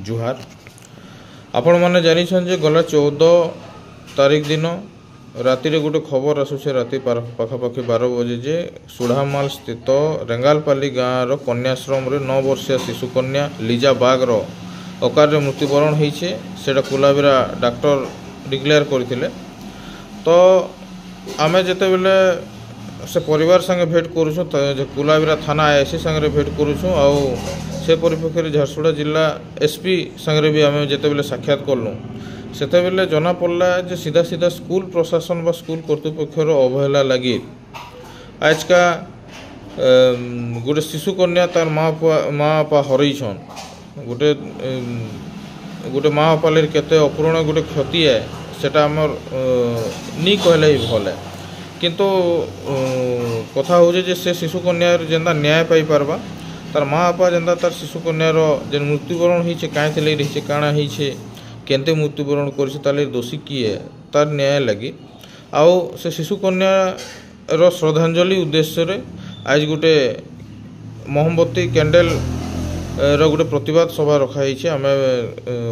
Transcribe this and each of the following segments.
जुहार आपण मैंने जानिछन जे गला 14 तारीख दिन राति रे गोटे खबर आसुचे राति पाखापाखि 12 बजे जे सुढ़ामाल स्थित रेंगालपाली गाँव कन्याश्रम रे 9 वर्षीय शिशु कन्या लीजा बाग अकार्य मृत्युवरण होइछे। सेटा कुलाबिरा डॉक्टर डिक्लेयर करथिले। तो आमे जेते बेले से परिवार संगे भेट करूँ कुलाबिरा थाना आईसी संगे भेट करूँ आउ से परिप्रेक्षी झारसुगुड़ा जिला एसपी संगे भी आम जिते बेले साक्षात कलु से जना पड़ा जे सीधा सीधा स्कूल प्रशासन बा स्कूल कर्तृपक्षर अवहेला लगी आज का गोटे शिशु कन्या तार माँ बापा हरईछन गोटे गोटे माँ बापा केते अपूर्ण गोटे क्षति है सेटा आमर नी कहले ही भल है किंतु कथा हो से शिशु कन्या जेनता न्याय पाई पारबा तार माँ बापा जेनता तार शिशु कन्यार जेन मृत्युवरण होइछे काहे थले रहिछे काଣା होइछे केनते मृत्युवरण करछे ताले दोषी किए तार न्याय लगी आउ से शिशु कन्या रो श्रद्धांजलि उद्देश्य रे आज गोटे मोमबत्ती कैंडल रो गोटे प्रतिवाद सभा रखाई आम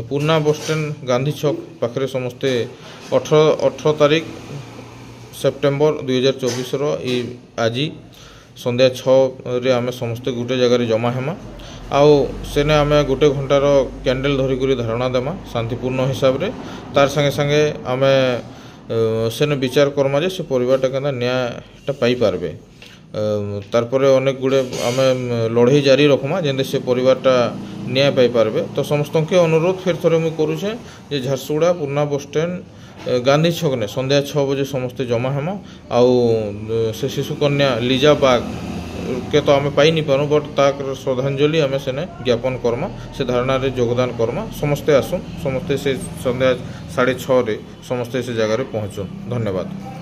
पूर्णा बस स्टैंड गांधी छक पाखे समस्ते 18 तारीख सेप्टेम्बर 2024 आज संध्या 6 रे आमे समस्ते गोटे जगार जमा हेमा आउ सेने आमे गोटे घंटार कैंडल धरिक धारणा देमा शांतिपूर्ण हिसाब रे तार संगे संगे आमे सेने विचार करमा जे से परिवारटा केना न्यायटा पाई पारबे तारपरे अनेक गुड़े आमे लड़ाई जारी रखमा जेंदे से परिवारटा न्याय पाई पारबे। तो समस्त के अनुरोध फिर थोड़े मुझे करुचे जे झारसुगुड़ा पूर्णा बस स्टैंड गांधी छक ने संध्या 6 बजे समस्ते जमा हेमा आउ से शिशु कन्या लीजा बाग के तो आमे पाई नहीं पारू बट ताक श्रद्धांजलि आमे सेने ज्ञापन करमा से धारणा रे योगदान करमा समस्ते आसुन समस्ते से संध्या 6:30 रे समस्ते से जगह पहुँचुन। धन्यवाद।